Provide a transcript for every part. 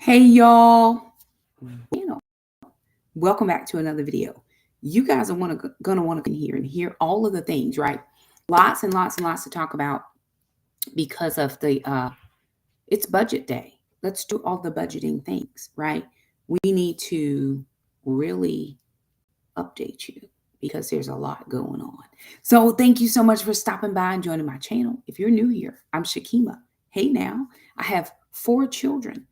Hey y'all, you know, welcome back to another video. You guys are gonna want to come here and hear all of the things, right? Lots and lots and lots to talk about because of the it's budget day. Let's do all the budgeting things, right? We need to really update you because there's a lot going on. So thank you so much for stopping by and joining my channel. If you're new here, I'm Shakema. Hey now, I have 4 children,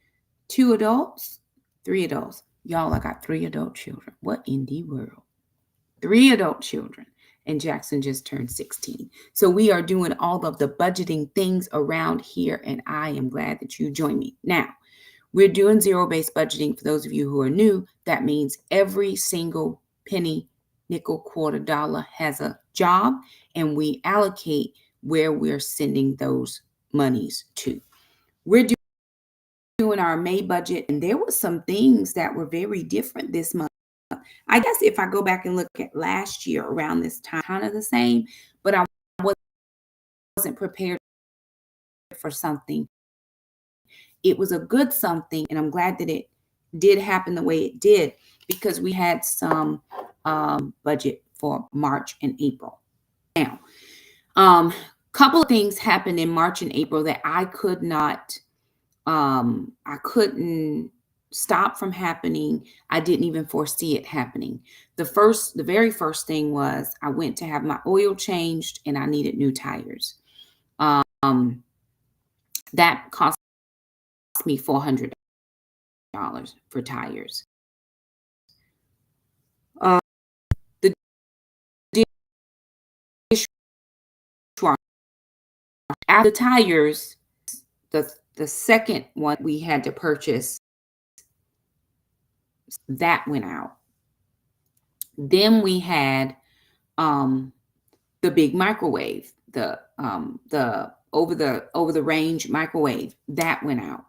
2 adults, 3 adults. Y'all, I got 3 adult children. What in the world? 3 adult children. And Jackson just turned 16. So we are doing all of the budgeting things around here, and I am glad that you joined me. Now, we're doing zero-based budgeting. For those of you who are new, that means every single penny, nickel, quarter, dollar has a job, and we allocate where we're sending those monies to. We're doing our May budget, and there were some things that were very different this month. I guess if I go back and look at last year around this time, kind of the same, but I wasn't prepared for something. It was a good something, and I'm glad that it did happen the way it did because we had some budget for March and April. Now, couple of things happened in March and April that I couldn't stop from happening. I didn't even foresee it happening. The very first thing was I went to have my oil changed and I needed new tires. That cost me $400 for tires. The dishwasher, after the tires, the second one we had to purchase, that went out. Then we had the big microwave, the over the range microwave, that went out.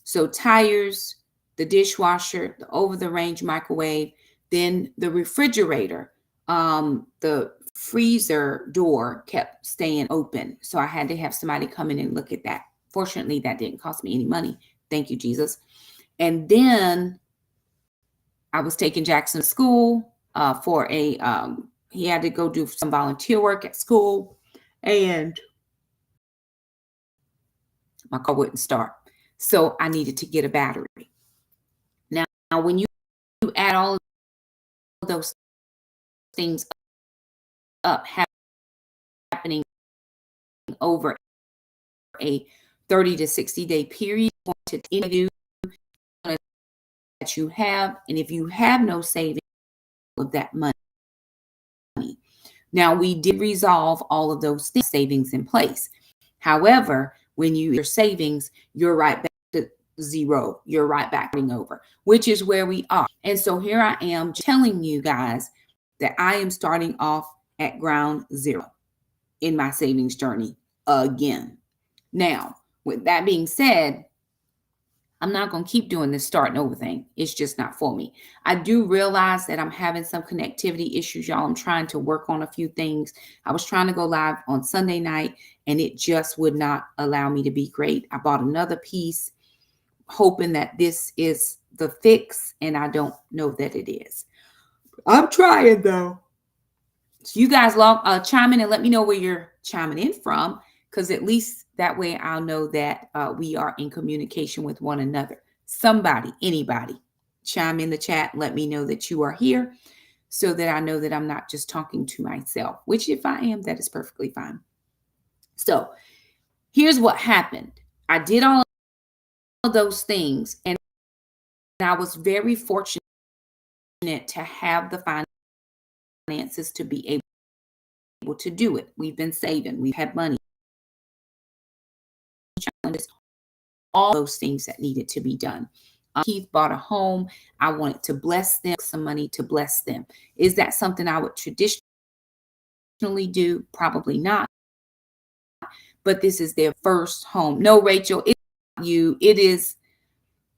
So tires, the dishwasher, the over the range microwave, then the refrigerator, the freezer door kept staying open. So I had to have somebody come in and look at that. Fortunately, that didn't cost me any money. Thank you, Jesus. And then I was taking Jackson to school for he had to go do some volunteer work at school, and my car wouldn't start. So I needed to get a battery. Now when you add all of those things up, happening over a 30 to 60 day period, to do that you have, and if you have no savings of that money. Now, we did resolve all of those savings in place. However, when your savings, you're right back to zero. You're right back over, which is where we are. And so here I am telling you guys that I am starting off at ground zero in my savings journey again. Now, with that being said, I'm not going to keep doing this starting over thing. It's just not for me. I do realize that I'm having some connectivity issues, y'all. I'm trying to work on a few things. I was trying to go live on Sunday night, and it just would not allow me to be great. I bought another piece, hoping that this is the fix, and I don't know that it is. I'm trying, though. So you guys chime in and let me know where you're chiming in from, because at least that way I'll know that we are in communication with one another. Somebody, anybody, chime in the chat. Let me know that you are here so that I know that I'm not just talking to myself, which if I am, that is perfectly fine. So here's what happened. I did all of those things, and I was very fortunate to have the finances to be able to do it. We've been saving. We've had money. Challenges, all those things that needed to be done. Keith bought a home. I wanted to bless them, some money to bless them. Is that something I would traditionally do? Probably not. But this is their first home. No, Rachel, it's not you. It is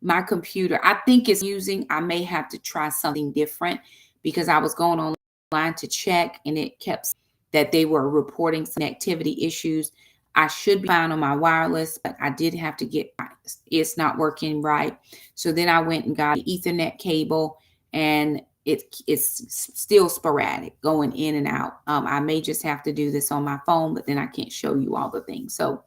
my computer. I think it's using. I may have to try something different because I was going online to check, and it kept that they were reporting some activity issues. I should be fine on my wireless, but I did have to get, it's not working right. So then I went and got an Ethernet cable, and it's still sporadic, going in and out. I may just have to do this on my phone, but then I can't show you all the things. So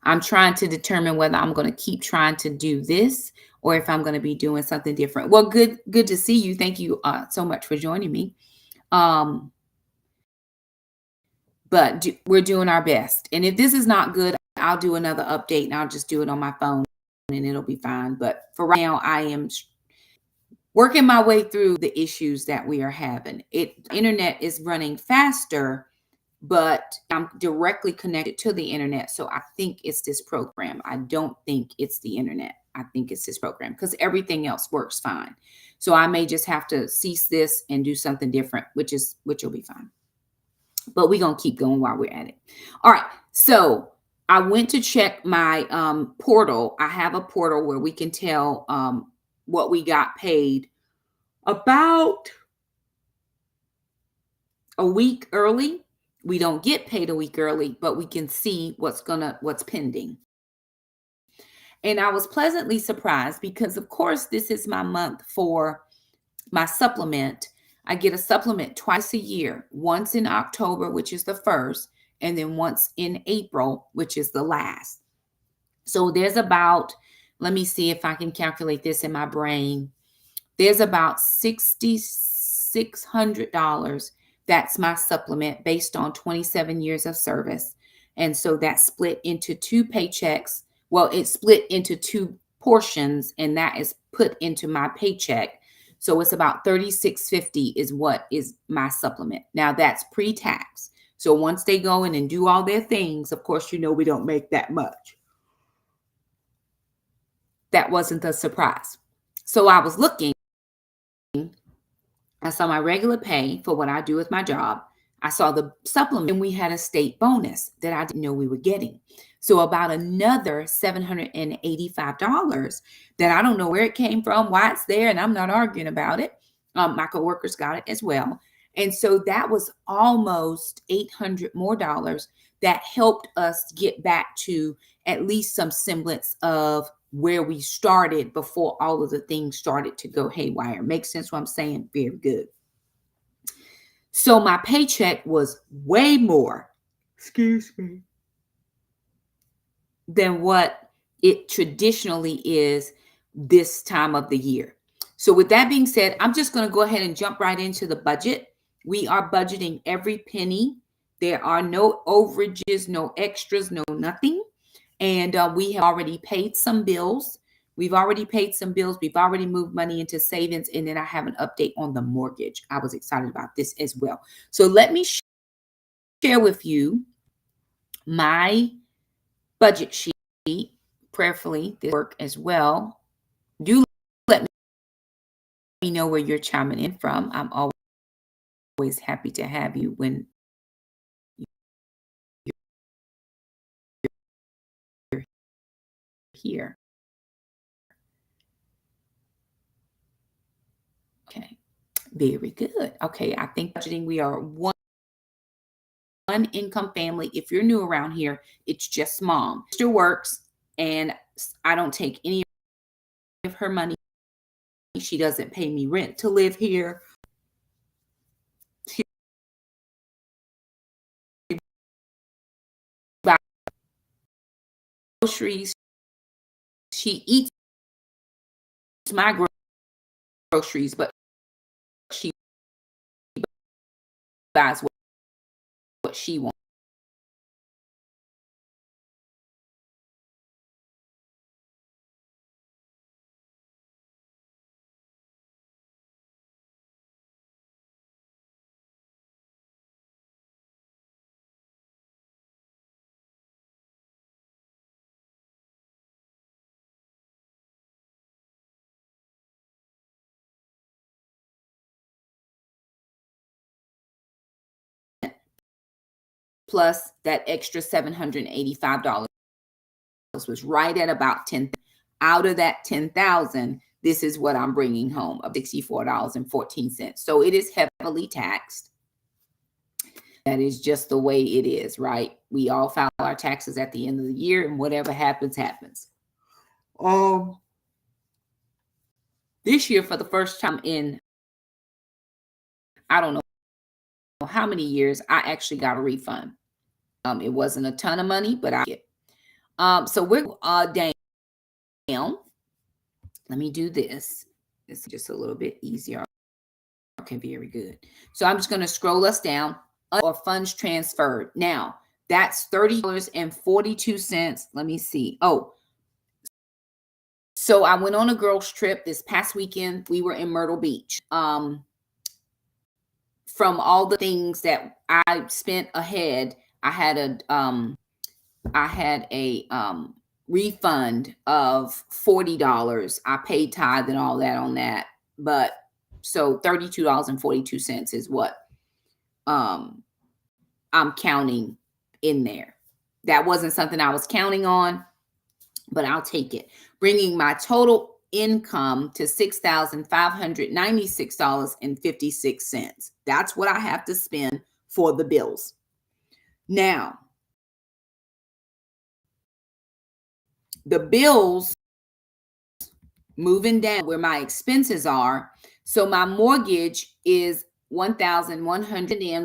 I'm trying to determine whether I'm going to keep trying to do this or if I'm going to be doing something different. Well, good to see you. Thank you so much for joining me. But we're doing our best. And if this is not good, I'll do another update and I'll just do it on my phone and it'll be fine. But for right now, I am working my way through the issues that we are having. Internet is running faster, but I'm directly connected to the internet. So I think it's this program. I don't think it's the internet. I think it's this program because everything else works fine. So I may just have to cease this and do something different, which will be fine. But we're going to keep going while we're at it. All right. So I went to check my portal. I have a portal where we can tell what we got paid about a week early. We don't get paid a week early, but we can see what's pending. And I was pleasantly surprised because, of course, this is my month for my supplement. I get a supplement twice a year, once in October, which is the first, and then once in April, which is the last. So there's about, let me see if I can calculate this in my brain. There's about $6,600. That's my supplement based on 27 years of service. And so that's split into two paychecks. Well, it's split into two portions, and that is put into my paycheck. So it's about $36.50 is what is my supplement. Now that's pre-tax. So once they go in and do all their things, of course, we don't make that much. That wasn't a surprise. So I was looking. I saw my regular pay for what I do with my job. I saw the supplement, and we had a state bonus that I didn't know we were getting. So about another $785 that I don't know where it came from, why it's there, and I'm not arguing about it. My coworkers got it as well. And so that was almost $800 more that helped us get back to at least some semblance of where we started before all of the things started to go haywire. Makes sense what I'm saying? Very good. So my paycheck was way more, than what it traditionally is this time of the year. So with that being said, I'm just going to go ahead and jump right into the budget. We are budgeting every penny. There are no overages, no extras, no nothing. And we have already paid some bills. We've already moved money into savings. And then I have an update on the mortgage. I was excited about this as well. So let me share with you my budget sheet. Prayerfully, this work as well. Do let me know where you're chiming in from. I'm always happy to have you when you're here. Okay, very good. Okay, I think budgeting, we are one income family. If you're new around here, it's just mom. Sister works, and I don't take any of her money. She doesn't pay me rent to live here. She buys groceries. She eats my groceries, but she buys what she wants. Plus that extra $785 was right at about 10. Out of that 10,000, this is what I'm bringing home of $64.14. So it is heavily taxed. That is just the way it is, right? We all file our taxes at the end of the year, and whatever happens, happens. This year, for the first time in, I don't know how many years, I actually got a refund. It wasn't a ton of money, but I get. So we're down. Let me do this. It's just a little bit easier. Okay, very good. So I'm just going to scroll us down. Or funds transferred. Now, that's $30.42. Let me see. Oh, so I went on a girls trip this past weekend. We were in Myrtle Beach. From all the things that I spent ahead, I had a refund of $40. I paid tithe and all that on that, but so $32.42 is what I'm counting in there. That wasn't something I was counting on, but I'll take it. Bringing my total income to $6,596.56. That's what I have to spend for the bills. Now, the bills moving down where my expenses are. So my mortgage is $1,100 and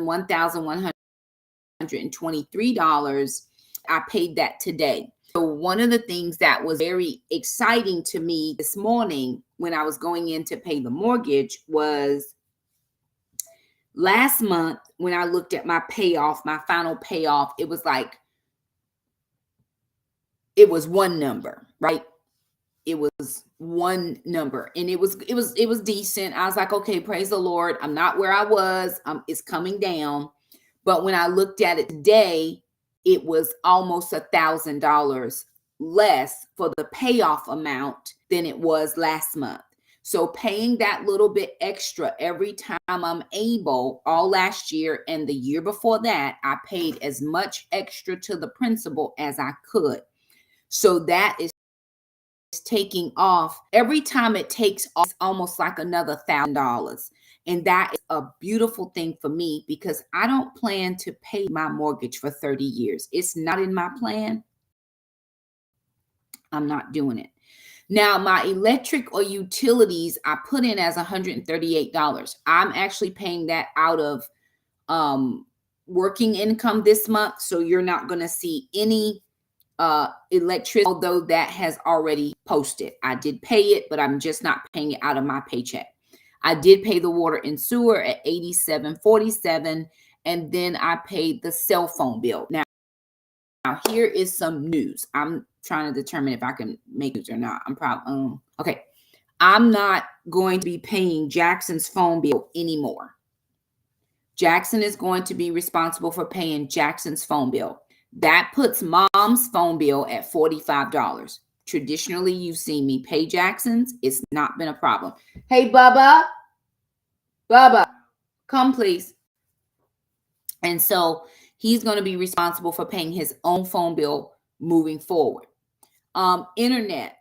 $1,123. I paid that today. So one of the things that was very exciting to me this morning when I was going in to pay the mortgage was last month when I looked at my payoff, my final payoff, it was one number, right? It was one number, and it was decent. I was like, okay, praise the Lord. I'm not where I was. It's coming down. But when I looked at it today, it was almost $1,000 less for the payoff amount than it was last month. So paying that little bit extra every time I'm able, all last year and the year before that, I paid as much extra to the principal as I could. So that is taking off. Every time it takes off, it's almost like another $1,000. And that is a beautiful thing for me because I don't plan to pay my mortgage for 30 years. It's not in my plan. I'm not doing it. Now, my electric or utilities, I put in as $138. I'm actually paying that out of working income this month. So you're not going to see any electricity, although that has already posted. I did pay it, but I'm just not paying it out of my paycheck. I did pay the water and sewer at $87.47, and then I paid the cell phone bill. Now here is some news. I'm trying to determine if I can make news or not. I'm probably okay. I'm not going to be paying Jackson's phone bill anymore. Jackson is going to be responsible for paying Jackson's phone bill. That puts mom's phone bill at $45. Traditionally, you've seen me pay Jackson's. It's not been a problem. Hey, Bubba, come please. And so he's going to be responsible for paying his own phone bill moving forward. Internet.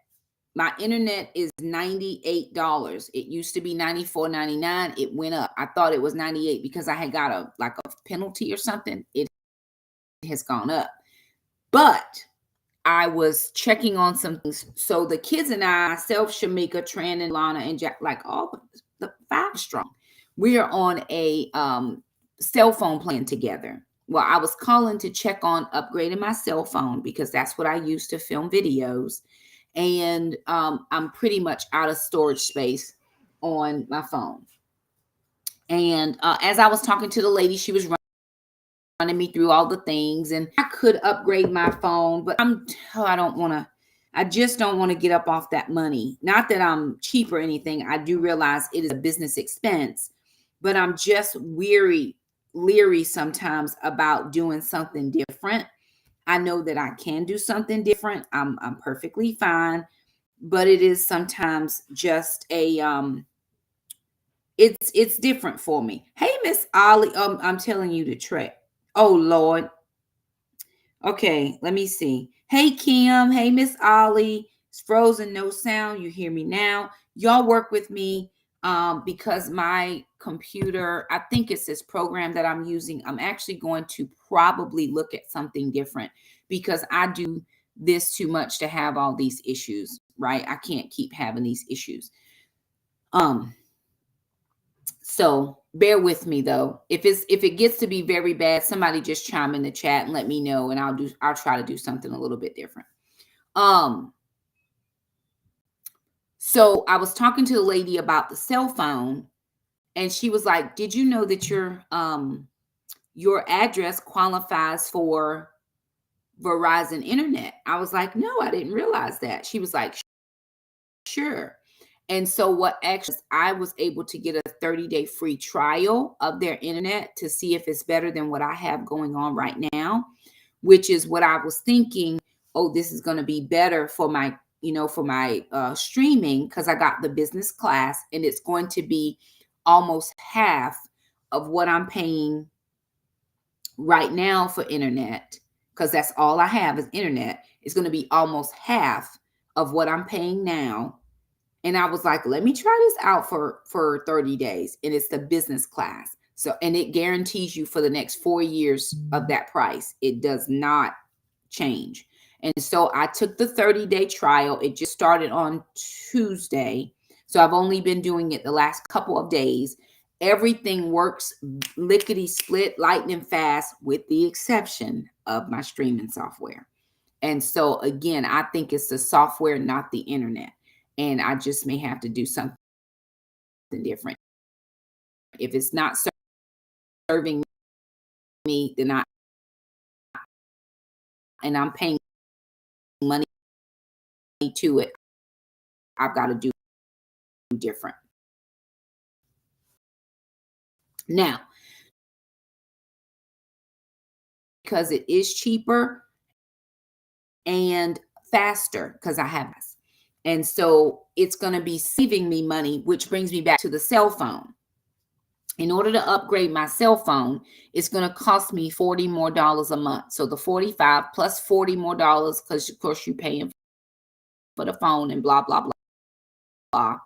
My internet is $98. It used to be $94.99. It went up. I thought it was $98 because I had got a penalty or something. It has gone up. But I was checking on some things. So the kids and I, myself, Shamika, Tran, and Lana, and Jack, like all the 5 strong, we are on a cell phone plan together. Well, I was calling to check on upgrading my cell phone because that's what I use to film videos. And I'm pretty much out of storage space on my phone. And as I was talking to the lady, she was running me through all the things, and I could upgrade my phone, but I just don't want to get up off that money. Not that I'm cheap or anything. I do realize it is a business expense, but I'm just leery sometimes about doing something different. I know that I can do something different. I'm perfectly fine, but it is sometimes just a it's different for me. Hey, Miss Ollie, I'm telling you to track. Oh Lord. Okay, let me see. Hey Kim, hey Miss Ollie. It's frozen, no sound. You hear me now. Y'all work with me. because my computer, I think it's this program that I'm using, I'm actually going to probably look at something different because I do this too much to have all these issues, right? I can't keep having these issues. So bear with me though. If it gets to be very bad, somebody just chime in the chat and let me know, and I'll try to do something a little bit different. So I was talking to the lady about the cell phone, and she was like, "Did you know that your address qualifies for Verizon internet?" I was like, "No, I didn't realize that." She was like, "Sure." And so what actually, I was able to get a 30-day free trial of their internet to see if it's better than what I have going on right now, which is what I was thinking, oh, this is going to be better for my, streaming, because I got the business class, and it's going to be almost half of what I'm paying right now for internet, because that's all I have is internet. It's going to be almost half of what I'm paying now. And I was like, let me try this out for 30 days. And it's the business class. So, and it guarantees you for the next 4 years of that price. It does not change. And so I took the 30-day trial. It just started on Tuesday. So I've only been doing it the last couple of days. Everything works lickety split, lightning fast, with the exception of my streaming software. And so again, I think it's the software, not the internet. And I just may have to do something different. If it's not serving me, then I'm paying money to it, I've got to do different. Now, because it is cheaper and faster, because I have this. And so it's going to be saving me money, which brings me back to the cell phone. In order to upgrade my cell phone, it's going to cost me $40 more a month. So the 45 plus $40 more, because of course you're paying for the phone and blah, blah, blah, blah.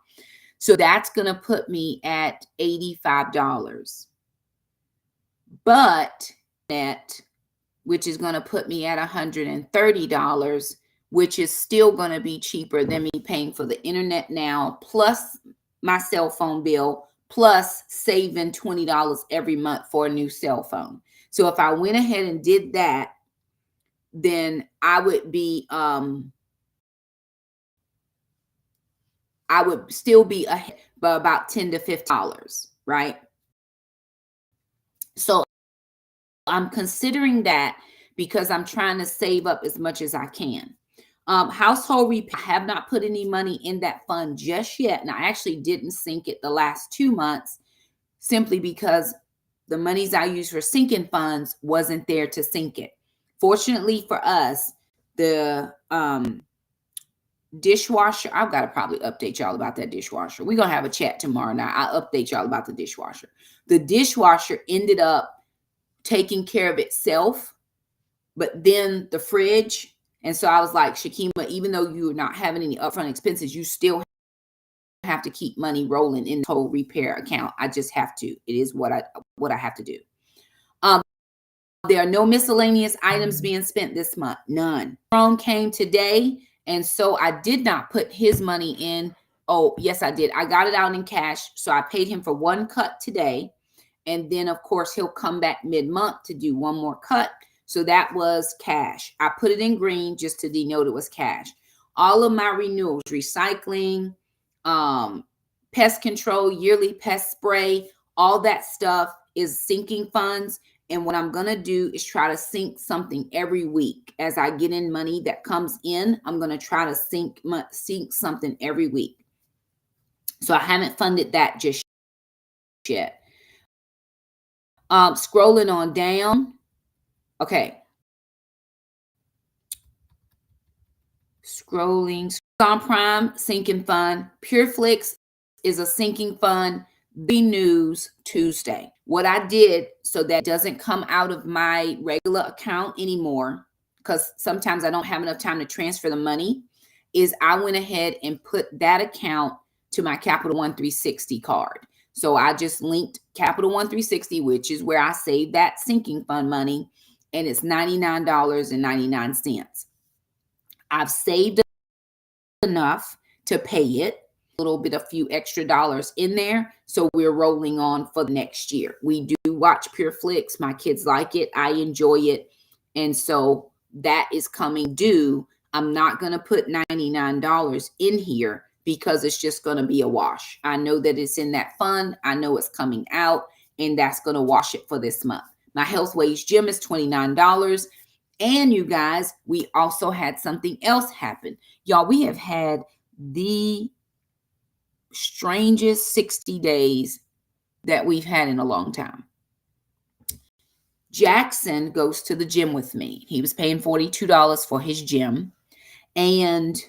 So that's going to put me at $85. But net, which is going to put me at $130, which is still going to be cheaper than me paying for the internet now, plus my cell phone bill, plus saving $20 every month for a new cell phone. So if I went ahead and did that, then I would be, I would still be ahead by about $10 to $15, right? So I'm considering that because I'm trying to save up as much as I can. Household repair, I have not put any money in that fund just yet. And I actually didn't sink it the last 2 months simply because the monies I use for sinking funds wasn't there to sink it. Fortunately for us, the dishwasher, I've got to probably update y'all about that dishwasher. We're going to have a chat tomorrow night. I'll update y'all about the dishwasher. The dishwasher ended up taking care of itself, but then the fridge. And so I was like, Shakema, even though you're not having any upfront expenses, you still have to keep money rolling in the whole repair account. I just have to. It is what I have to do. There are no miscellaneous items being spent this month. None. Ron came today, and so I did not put his money in. Oh, yes, I did. I got it out in cash. So I paid him for one cut today. And then, of course, he'll come back mid-month to do one more cut. So that was cash. I put it in green just to denote it was cash. All of my renewals, recycling, pest control, yearly pest spray, all that stuff is sinking funds. And what I'm going to do is try to sink something every week. As I get in money that comes in, I'm going to try to sink something every week. So I haven't funded that just yet. Scrolling on down. Okay. Scrolling. On Prime, sinking fund. PureFlix is a sinking fund. The news Tuesday. What I did so that doesn't come out of my regular account anymore, because sometimes I don't have enough time to transfer the money, is I went ahead and put that account to my Capital One 360 card. So I just linked Capital One 360, which is where I save that sinking fund money, and it's $99.99. I've saved enough to pay it, a little bit, a few extra dollars in there. So we're rolling on for the next year. We do watch Pure Flix. My kids like it. I enjoy it. And so that is coming due. I'm not going to put $99 in here because it's just going to be a wash. I know that it's in that fund. I know it's coming out, and that's going to wash it for this month. My Health Ways gym is $29. And you guys, we also had something else happen. Y'all, we have had the strangest 60 days that we've had in a long time. Jackson goes to the gym with me. He was paying $42 for his gym. And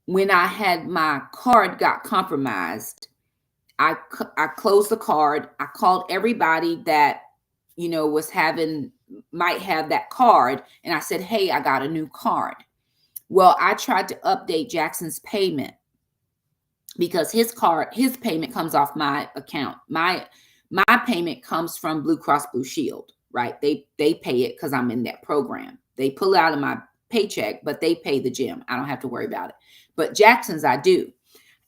when I had my card got compromised, I closed the card. I called everybody that, might have that card. And I said, hey, I got a new card. Well, I tried to update Jackson's payment because his payment comes off my account. My payment comes from Blue Cross Blue Shield, right? They pay it because I'm in that program. They pull it out of my paycheck, but they pay the gym. I don't have to worry about it. But Jackson's, I do.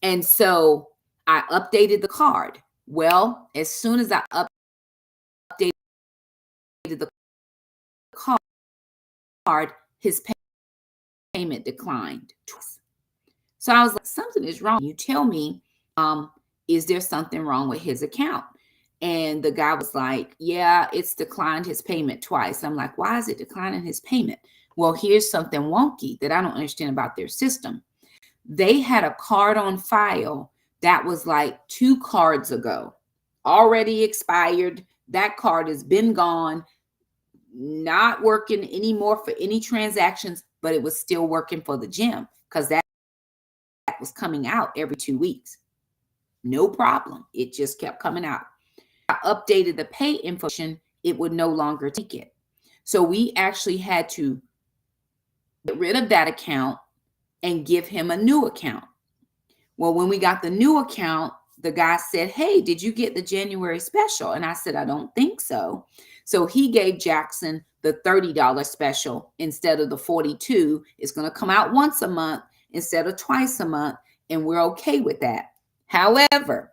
And so I updated the card. Well, as soon as I updated the card, his payment declined twice. So I was like, something is wrong. You tell me, is there something wrong with his account? And the guy was like, yeah, it's declined his payment twice. I'm like, why is it declining his payment? Well, here's something wonky that I don't understand about their system. They had a card on file that was like 2 cards ago, already expired. That card has been gone, not working anymore for any transactions, but it was still working for the gym because that was coming out every 2 weeks. No problem. It just kept coming out. I updated the pay information. It would no longer take it. So we actually had to get rid of that account and give him a new account. Well, when we got the new account, the guy said, hey, did you get the January special? And I said, I don't think so. So he gave Jackson the $30 special instead of the $42. It's going to come out once a month instead of twice a month. And we're okay with that. However,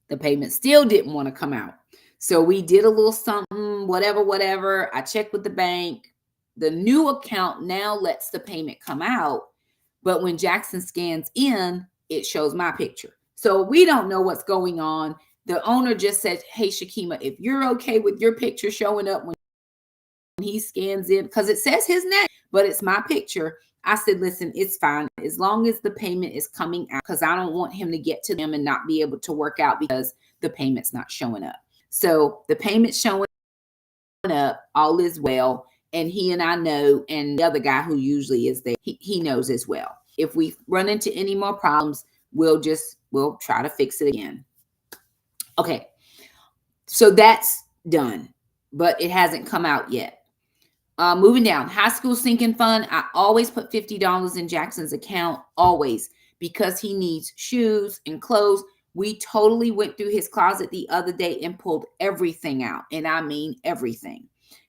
the payment still didn't want to come out. So we did a little something, whatever. I checked with the bank. The new account now lets the payment come out. But when Jackson scans in, it shows my picture. So we don't know what's going on. The owner just said, hey, Shakema, if you're okay with your picture showing up when he scans in, because it says his name, but it's my picture. I said, listen, it's fine. As long as the payment is coming out, because I don't want him to get to them and not be able to work out because the payment's not showing up. So the payment's showing up, all is well. And he and I know, and the other guy who usually is there, he knows as well. If we run into any more problems, we'll try to fix it again. Okay, so that's done, but it hasn't come out yet. Moving down, high school sinking fund. I always put $50 in Jackson's account, always, because he needs shoes and clothes. We totally went through his closet the other day and pulled everything out, and I mean everything.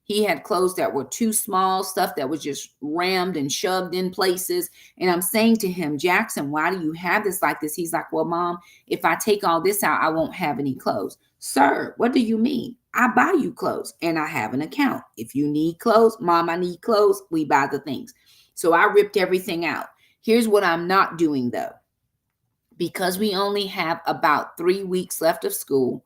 He had clothes that were too small, stuff that was just rammed and shoved in places. And I'm saying to him, Jackson, why do you have this like this? He's like, well, Mom, if I take all this out, I won't have any clothes. Sir, what do you mean? I buy you clothes and I have an account. If you need clothes, Mom, I need clothes, we buy the things. So I ripped everything out. Here's what I'm not doing though. Because we only have about 3 weeks left of school,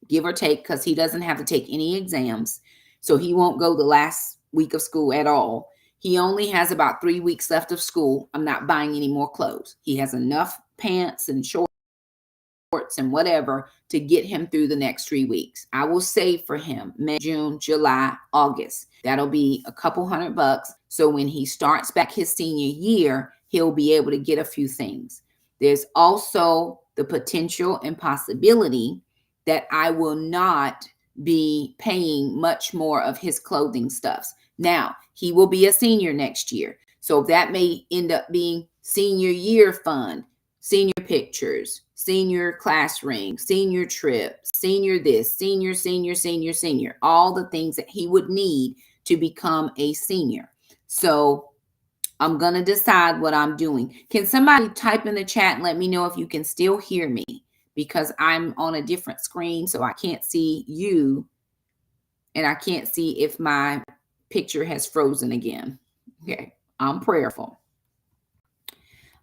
give or take, because he doesn't have to take any exams. So he won't go the last week of school at all. He only has about 3 weeks left of school. I'm not buying any more clothes. He has enough pants and shorts and whatever to get him through the next 3 weeks. I will save for him May, June, July, August. That'll be a couple $100. So when he starts back his senior year, he'll be able to get a few things. There's also the potential and possibility that I will not be paying much more of his clothing stuffs. Now, he will be a senior next year. So that may end up being senior year fund. senior pictures, senior class ring, senior trip, senior this, senior, senior, senior, senior, all the things that he would need to become a senior. So I'm going to decide what I'm doing. Can somebody type in the chat and let me know if you can still hear me? Because I'm on a different screen, so I can't see you. And I can't see if my picture has frozen again. Okay, I'm prayerful.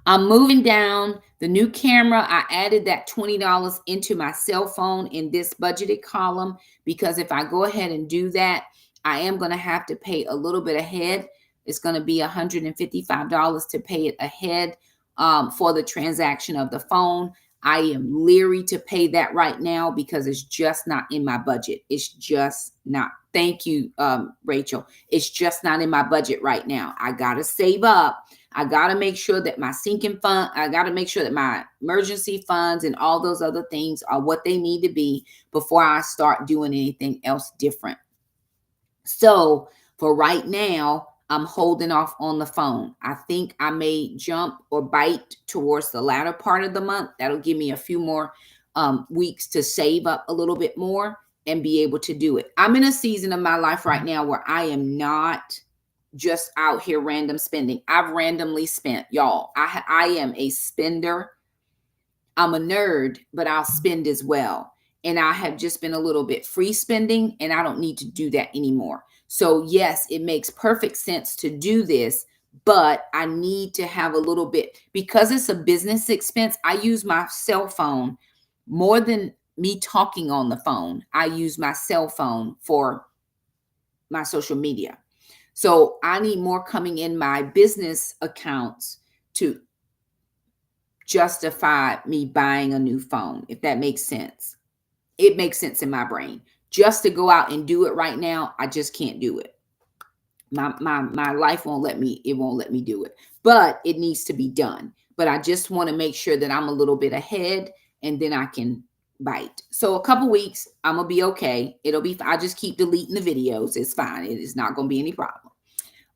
I'm moving down the new camera. I added that $20 into my cell phone in this budgeted column, because if I go ahead and do that, I am going to have to pay a little bit ahead. It's going to be $155 to pay it ahead for the transaction of the phone. I am leery to pay that right now because it's just not in my budget. It's just not. Thank you, Rachel. It's just not in my budget right now. I got to save up. I got to make sure that my sinking fund, I got to make sure that my emergency funds and all those other things are what they need to be before I start doing anything else different. So for right now, I'm holding off on the phone. I think I may jump or bite towards the latter part of the month. That'll give me a few more weeks to save up a little bit more and be able to do it. I'm in a season of my life right now where I am not just out here random spending. I've randomly spent, y'all. I am a spender. I'm a nerd, but I'll spend as well. And I have just been a little bit free spending, and I don't need to do that anymore. So yes, it makes perfect sense to do this, but I need to have a little bit, because it's a business expense. I use my cell phone more than me talking on the phone. I use my cell phone for my social media. So I need more coming in my business accounts to justify me buying a new phone, if that makes sense. It makes sense in my brain. Just to go out and do it right now, I just can't do it. My life won't let me, it won't let me do it. But it needs to be done. But I just want to make sure that I'm a little bit ahead, and then I can bite. So a couple weeks, I'm gonna be okay. It'll be, I just keep deleting the videos. It's fine. It is not gonna be any problem.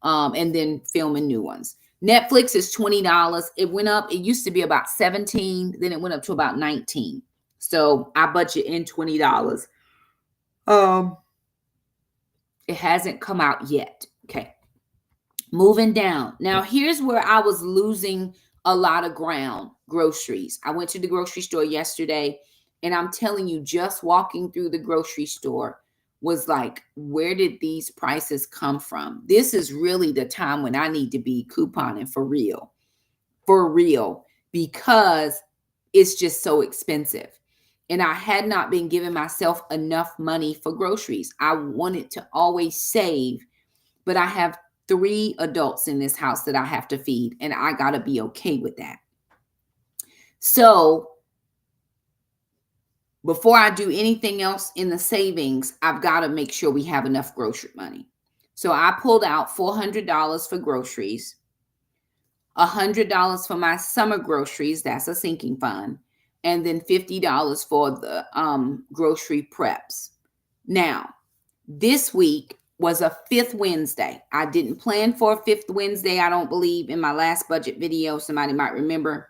And then filming new ones. Netflix is $20. It went up. It used to be about $17. Then it went up to about $19. So I budget in $20. It hasn't come out yet. Okay. Moving down. Now here's where I was losing a lot of ground. Groceries. I went to the grocery store yesterday, and I'm telling you, just walking through the grocery store was like, where did these prices come from? This is really the time when I need to be couponing for real, because it's just so expensive. And I had not been giving myself enough money for groceries. I wanted to always save, but I have 3 adults in this house that I have to feed, and I got to be okay with that. So before I do anything else in the savings, I've got to make sure we have enough grocery money. So I pulled out $400 for groceries, $100 for my summer groceries. That's a sinking fund. And then $50 for the grocery preps. Now, this week was a 5th Wednesday. I didn't plan for a 5th Wednesday, I don't believe, in my last budget video. Somebody might remember.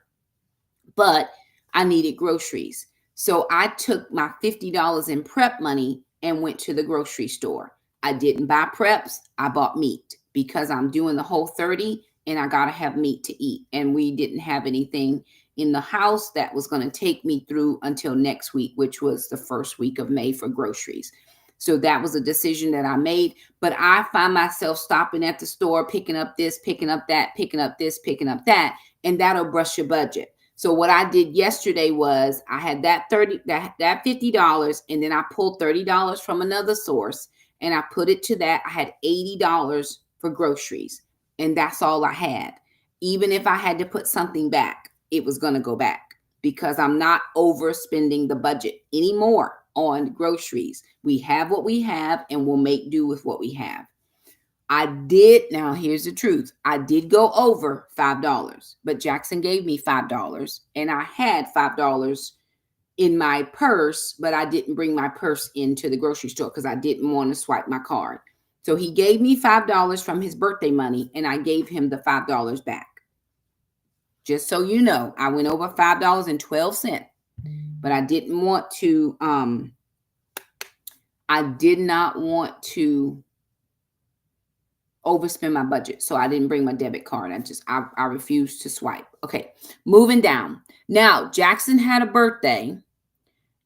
But I needed groceries. So I took my $50 in prep money and went to the grocery store. I didn't buy preps. I bought meat because I'm doing the whole 30 and I got to have meat to eat. And we didn't have anything in the house that was going to take me through until next week, which was the first week of May for groceries. So that was a decision that I made. But I find myself stopping at the store, picking up this, picking up that, picking up this, picking up that, and that'll brush your budget. So what I did yesterday was I had that $50, and then I pulled $30 from another source and I put it to that. I had $80 for groceries, and that's all I had. Even if I had to put something back, it was going to go back because I'm not overspending the budget anymore on groceries. We have what we have, and we'll make do with what we have. I did. Now, here's the truth. I did go over $5, but Jackson gave me $5, and I had $5 in my purse, but I didn't bring my purse into the grocery store because I didn't want to swipe my card. So he gave me $5 from his birthday money, and I gave him the $5 back. Just so you know, I went over $5.12, but I did not want to overspend my budget. So I didn't bring my debit card. I refused to swipe. Okay, moving down. Now, Jackson had a birthday,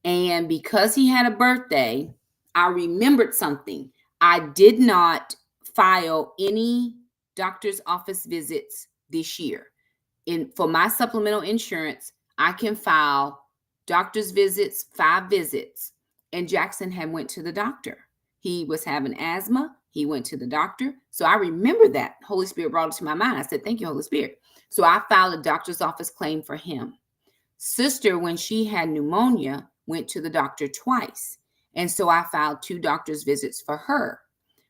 and because he had a birthday, I remembered something. I did not file any doctor's office visits this year. For my supplemental insurance, I can file doctor's visits, 5 visits. And Jackson had went to the doctor. He was having asthma. He went to the doctor. So I remember that. Holy Spirit brought it to my mind. I said, thank you, Holy Spirit. So I filed a doctor's office claim for him. Sister, when she had pneumonia, went to the doctor twice. And so I filed 2 doctor's visits for her.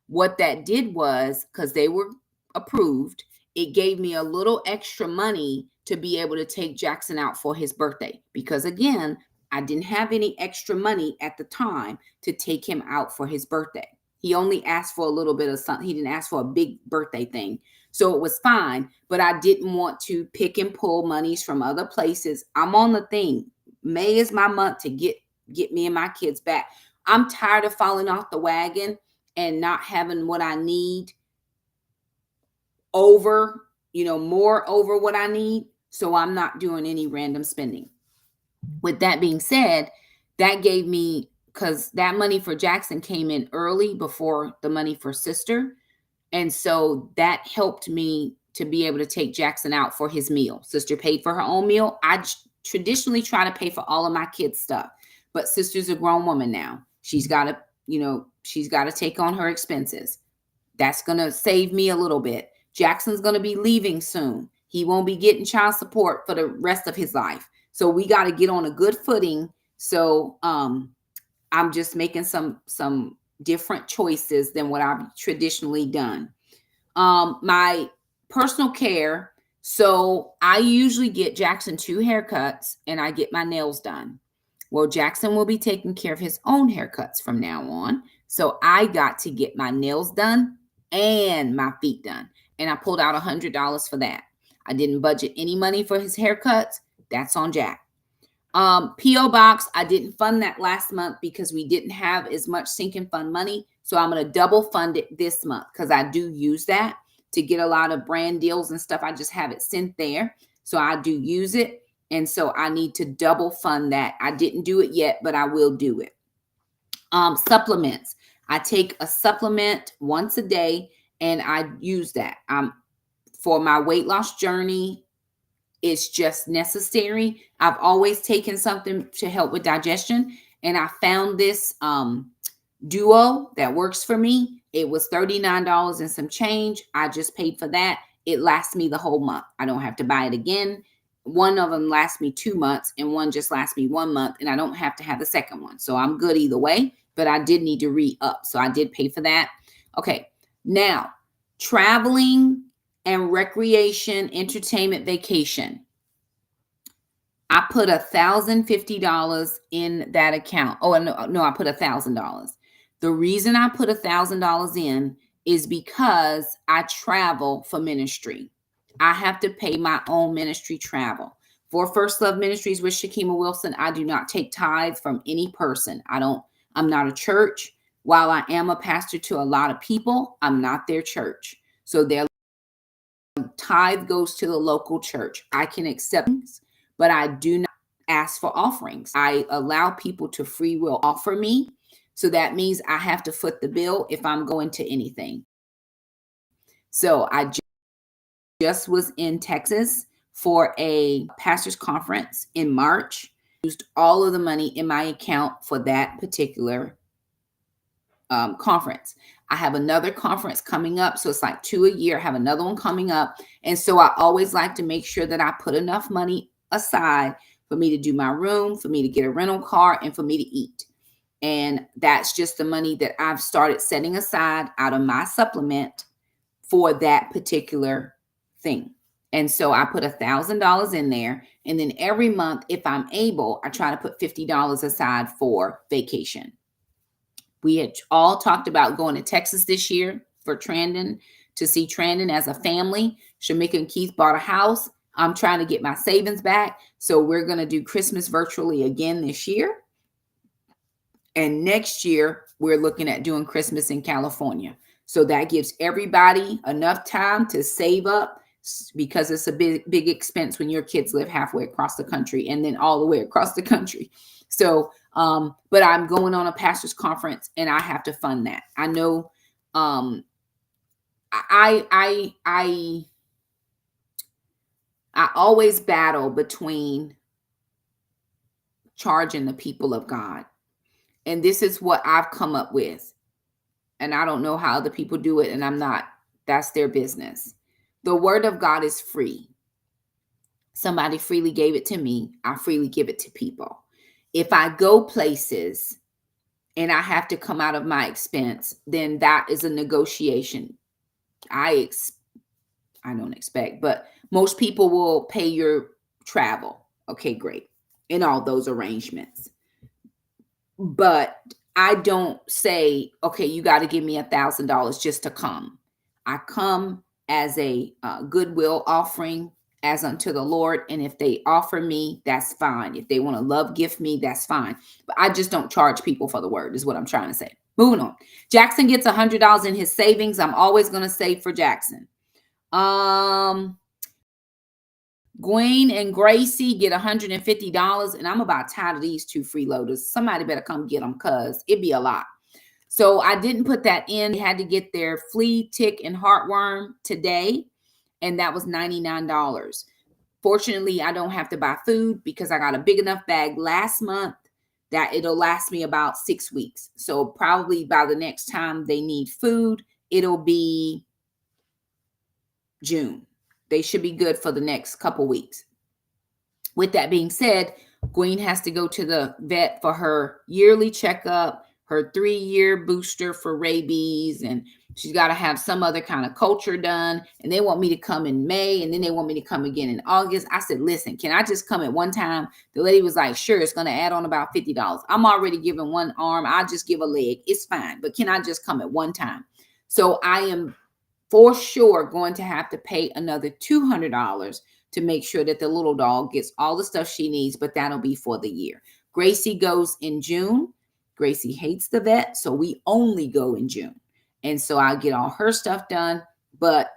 What that did was, because they were approved, it gave me a little extra money to be able to take Jackson out for his birthday. Because again, I didn't have any extra money at the time to take him out for his birthday. He only asked for a little bit of something. He didn't ask for a big birthday thing. So it was fine, but I didn't want to pick and pull monies from other places. I'm on the thing. May is my month to get me and my kids back. I'm tired of falling off the wagon and not having what I need over, more over what I need. So I'm not doing any random spending. With that being said, that gave me, because that money for Jackson came in early before the money for sister. And so that helped me to be able to take Jackson out for his meal. Sister paid for her own meal. I traditionally try to pay for all of my kids' stuff, but sister's a grown woman now. She's got to take on her expenses. That's going to save me a little bit. Jackson's going to be leaving soon. He won't be getting child support for the rest of his life. So we got to get on a good footing. So I'm just making some different choices than what I've traditionally done. My personal care. So I usually get Jackson 2 haircuts and I get my nails done. Well, Jackson will be taking care of his own haircuts from now on. So I got to get my nails done and my feet done. And I pulled out $100 for that. I didn't budget any money for his haircuts. That's on Jack. P.O. Box, I didn't fund that last month because we didn't have as much sinking fund money. So I'm going to double fund it this month because I do use that to get a lot of brand deals and stuff. I just have it sent there. So I do use it. And so I need to double fund that. I didn't do it yet, but I will do it. Supplements. I take a supplement once a day and I use that. For my weight loss journey, it's just necessary. I've always taken something to help with digestion, and I found this duo that works for me. It was $39 and some change. I just paid for that. It lasts me the whole month. I don't have to buy it again. One of them lasts me 2 months and one just lasts me 1 month, and I don't have to have the second one. So I'm good either way, but I did need to re-up. So I did pay for that. Okay, now traveling and recreation, entertainment, vacation. I put $1,050 in that account. Oh, no, I put $1,000. The reason I put $1,000 in is because I travel for ministry. I have to pay my own ministry travel. For First Love Ministries with Shakema Wilson, I do not take tithes from any person. I'm not a church. While I am a pastor to a lot of people, I'm not their church. So their tithe goes to the local church. I can accept things, but I do not ask for offerings. I allow people to free will offer me. So that means I have to foot the bill if I'm going to anything. So I just was in Texas for a pastor's conference in March. Used all of the money in my account for that particular conference. I have another conference coming up. So it's like 2 a year. I have another one coming up. And so I always like to make sure that I put enough money aside for me to do my room, for me to get a rental car, and for me to eat. And that's just the money that I've started setting aside out of my supplement for that particular thing. And so I put $1,000 in there. And then every month, if I'm able, I try to put $50 aside for vacation. We had all talked about going to Texas this year for Trandon, to see Trandon as a family. Shamika and Keith bought a house. I'm trying to get my savings back. So we're going to do Christmas virtually again this year. And next year, we're looking at doing Christmas in California. So that gives everybody enough time to save up, because it's a big expense when your kids live halfway across the country and then all the way across the country. So, but I'm going on a pastor's conference and I have to fund that. I know, I always battle between charging the people of God. And this is what I've come up with. And I don't know how other people do it, and I'm not. That's their business. The word of God is free. Somebody freely gave it to me. I freely give it to people. If I go places and I have to come out of my expense, then that is a negotiation. I don't expect, but most people will pay your travel. Okay, great. In all those arrangements. But I don't say, okay, you got to give me $1,000 just to come. I come as a goodwill offering as unto the Lord. And if they offer me, that's fine. If they want to love gift me, that's fine. But I just don't charge people for the word, is what I'm trying to say. Moving on. Jackson gets $100 in his savings. I'm always going to save for Jackson. Gwen and Gracie get $150, and I'm about tired of these two freeloaders. Somebody better come get them, because it'd be a lot. So I didn't put that in. They had to get their flea, tick, and heartworm today, and that was $99. Fortunately, I don't have to buy food because I got a big enough bag last month that it'll last me about 6 weeks. So probably by the next time they need food, it'll be June. They should be good for the next couple weeks. With that being said, Gwen has to go to the vet for her yearly checkup, her 3-year booster for rabies, and she's got to have some other kind of culture done. And they want me to come in May, and then they want me to come again in August. I said, listen, can I just come at one time? The lady was like, sure, it's going to add on about $50. I'm already giving one arm. I'll just give a leg. It's fine. But can I just come at one time? So I am for sure going to have to pay another $200 to make sure that the little dog gets all the stuff she needs, but that'll be for the year. Gracie goes in June. Gracie hates the vet, so we only go in June. And so I get all her stuff done, but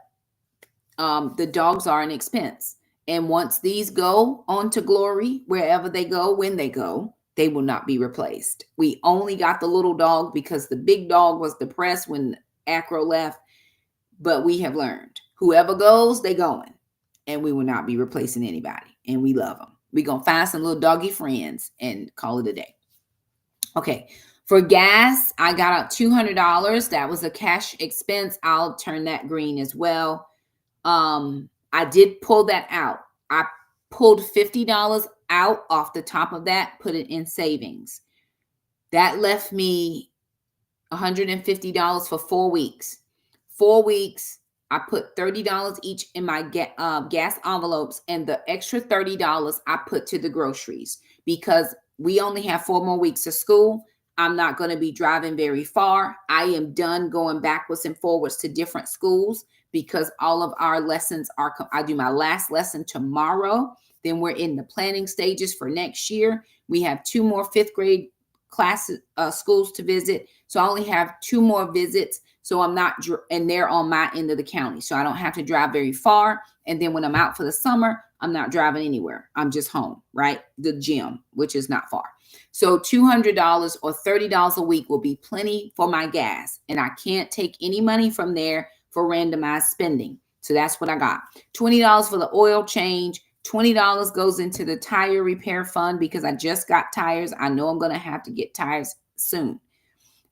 the dogs are an expense. And once these go on to glory, wherever they go, when they go, they will not be replaced. We only got the little dog because the big dog was depressed when Acro left. But we have learned, whoever goes, they going. And we will not be replacing anybody. And we love them. We're going to find some little doggy friends and call it a day. Okay. For gas, I got out $200. That was a cash expense. I'll turn that green as well. I did pull that out. I pulled $50 out off the top of that, put it in savings. That left me $150 for 4 weeks. 4 weeks, I put $30 each in my gas envelopes, and the extra $30 I put to the groceries, because we only have 4 more weeks of school. I'm not going to be driving very far. I am done going backwards and forwards to different schools, because all of our lessons are, I do my last lesson tomorrow. Then we're in the planning stages for next year. We have 2 more 5th grade classes, schools to visit. So I only have 2 more visits. So I'm not, and they're on my end of the county. So I don't have to drive very far. And then when I'm out for the summer, I'm not driving anywhere. I'm just home, right? The gym, which is not far. So $200 or $30 a week will be plenty for my gas. And I can't take any money from there for randomized spending. So that's what I got. $20 for the oil change. $20 goes into the tire repair fund, because I just got tires. I know I'm going to have to get tires soon.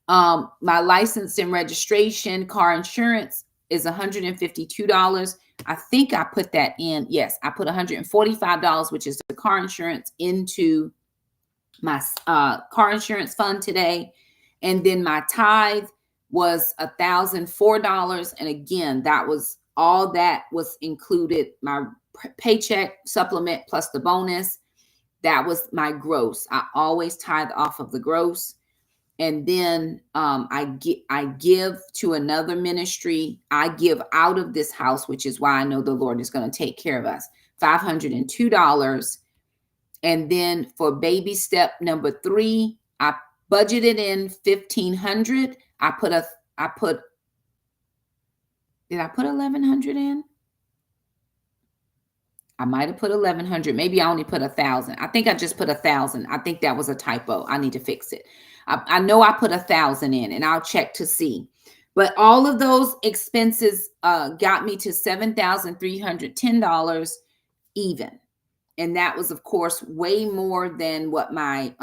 My license and registration, car insurance is $152. I think I put that in. Yes, I put $145, which is the car insurance, into my car insurance fund today. And then my tithe was $1,004. And again, that was all that was included. My paycheck supplement plus the bonus, that was my gross. I always tithe off of the gross. And then I give to another ministry. I give out of this house, which is why I know the Lord is going to take care of us. $502. And then for baby step number 3, I budgeted in $1,500. Did I put 1,100 in? I might have put 1,100. Maybe I only put 1,000. I think I just put 1,000. I think that was a typo. I need to fix it. I know I put 1,000 in, and I'll check to see. But all of those expenses got me to $7,310 even. And that was, of course, way more than what my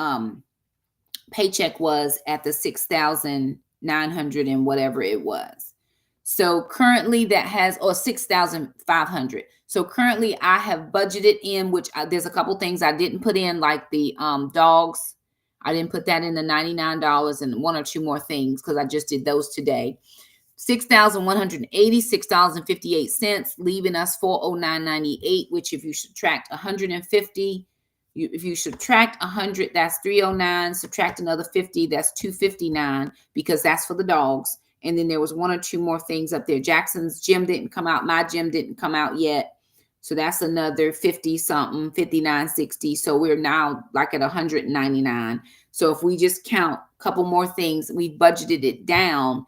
paycheck was at the 6,900 and whatever it was. So currently that has, or 6,500. So currently I have budgeted in, which there's a couple things I didn't put in, like the dogs. I didn't put that in the $99 and 1 or 2 more things because I just did those today. $6,186.58, leaving us $409.98, which if you subtract 150, if you subtract 100, that's 309, subtract another 50, that's 259, because that's for the dogs. And then there was 1 or 2 more things up there. Jackson's gym didn't come out. My gym didn't come out yet. So that's another 50 something, 59.60. So we're now like at 199. So if we just count a couple more things, we budgeted it down.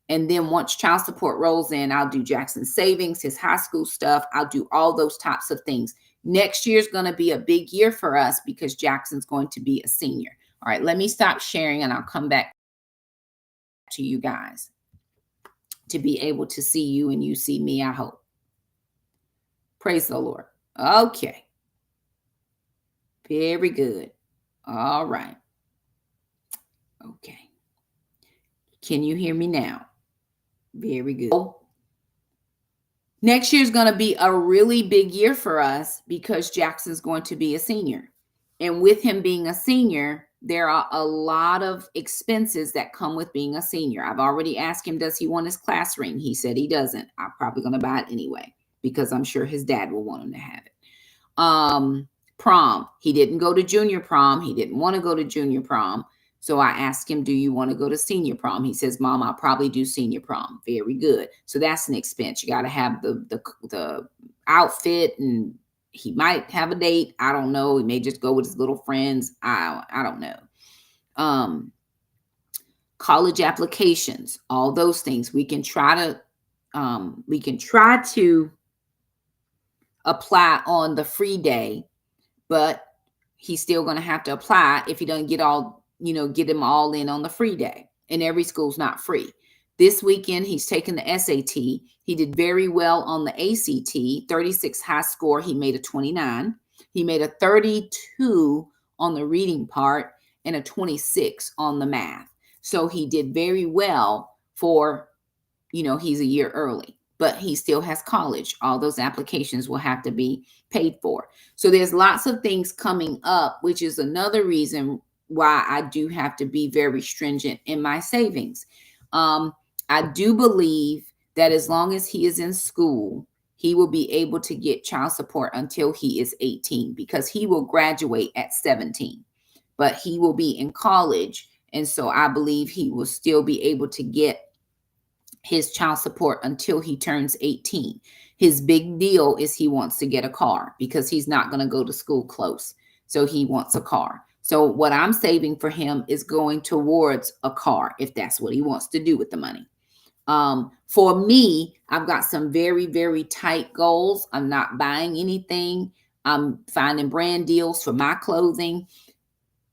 And then once child support rolls in, I'll do Jackson's savings, his high school stuff. I'll do all those types of things. Next year's going to be a big year for us because Jackson's going to be a senior. All right, let me stop sharing and I'll come back to you guys to be able to see you and you see me, I hope. Praise the Lord. Okay. Very good. All right. Okay. Can you hear me now? Very good. Next year is going to be a really big year for us because Jackson's going to be a senior. And with him being a senior, there are a lot of expenses that come with being a senior. I've already asked him, does he want his class ring? He said he doesn't. I'm probably going to buy it anyway because I'm sure his dad will want him to have it. Prom. He didn't go to junior prom. He didn't want to go to junior prom. So I asked him, do you want to go to senior prom? He says, Mom, I'll probably do senior prom. Very good. So that's an expense. You got to have the outfit, and he might have a date. I don't know. He may just go with his little friends. I don't know. College applications, all those things. We can try to apply on the free day, but he's still going to have to apply if he doesn't get them all in on the free day. And every school's not free. This weekend, he's taken the SAT. He did very well on the ACT, 36 high score. He made a 29. He made a 32 on the reading part and a 26 on the math. So he did very well for, he's a year early, but he still has college. All those applications will have to be paid for. So there's lots of things coming up, which is another reason why I do have to be very stringent in my savings. I do believe that as long as he is in school, he will be able to get child support until he is 18 because he will graduate at 17, but he will be in college. And so I believe he will still be able to get his child support until he turns 18. His big deal is he wants to get a car because he's not going to go to school close. So he wants a car. So what I'm saving for him is going towards a car if that's what he wants to do with the money. For me, I've got some very, very tight goals. I'm not buying anything. I'm finding brand deals for my clothing.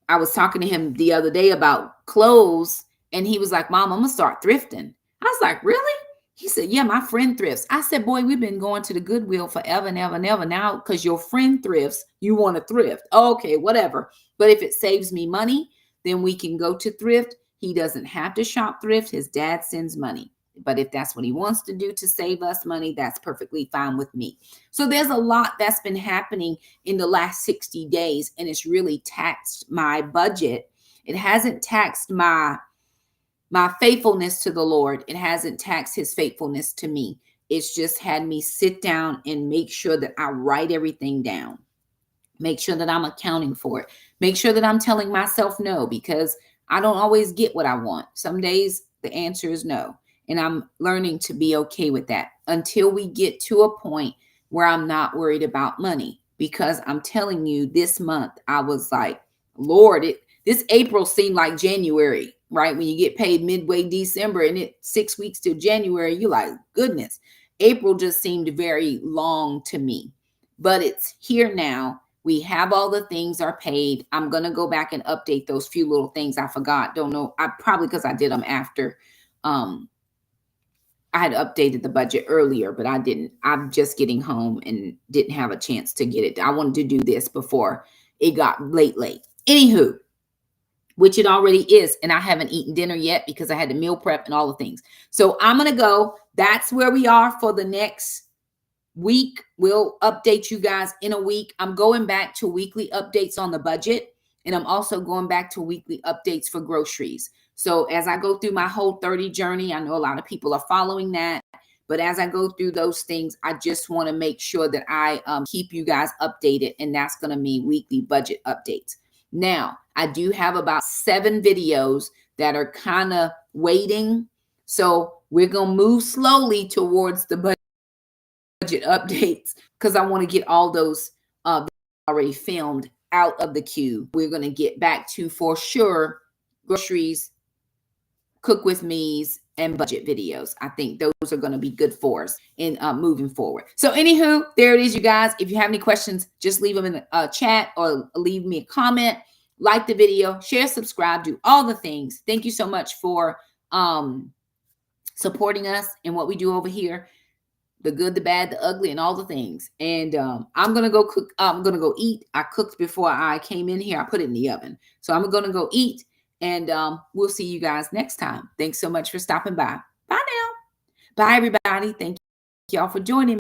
I was talking to him the other day about clothes, and he was like, Mom, I'm going to start thrifting. I was like, really? He said, yeah, my friend thrifts. I said, boy, we've been going to the Goodwill forever and ever and ever. Now, because your friend thrifts, you want to thrift. Okay, whatever. But if it saves me money, then we can go to thrift. He doesn't have to shop thrift. His dad sends money. But if that's what he wants to do to save us money, that's perfectly fine with me. So there's a lot that's been happening in the last 60 days, and it's really taxed my budget. It hasn't taxed my faithfulness to the Lord. It hasn't taxed his faithfulness to me. It's just had me sit down and make sure that I write everything down. Make sure that I'm accounting for it. Make sure that I'm telling myself no, because I don't always get what I want. Some days the answer is no. And I'm learning to be okay with that until we get to a point where I'm not worried about money, because I'm telling you, this month I was like, Lord, this April seemed like January, right? When you get paid midway December and it's 6 weeks till January, you're like, goodness, April just seemed very long to me. But it's here now. We have all the things are paid. I'm going to go back and update those few little things I forgot. Don't know. I probably, because I did them after I had updated the budget earlier, but I didn't. I'm just getting home and didn't have a chance to get it. I wanted to do this before it got late. Anywho, which it already is. And I haven't eaten dinner yet because I had to meal prep and all the things. So I'm going to go. That's where we are for the next week. We'll update you guys in a week. I'm going back to weekly updates on the budget. And I'm also going back to weekly updates for groceries. So as I go through my whole 30 journey, I know a lot of people are following that. But as I go through those things, I just want to make sure that I keep you guys updated. And that's going to mean weekly budget updates. Now, I do have about 7 videos that are kind of waiting. So we're going to move slowly towards the budget updates because I want to get all those already filmed out of the queue. We're going to get back to, for sure, groceries, cook with me's, and budget videos. I think those are going to be good for us in moving forward. So anywho, there it is, you guys. If you have any questions, just leave them in the chat or leave me a comment. Like the video, share, subscribe, do all the things. Thank you so much for supporting us and what we do over here. The good, the bad, the ugly, and all the things. And I'm going to go cook. I'm going to go eat. I cooked before I came in here. I put it in the oven. So I'm going to go eat. And we'll see you guys next time. Thanks so much for stopping by. Bye now. Bye, everybody. Thank y'all for joining me.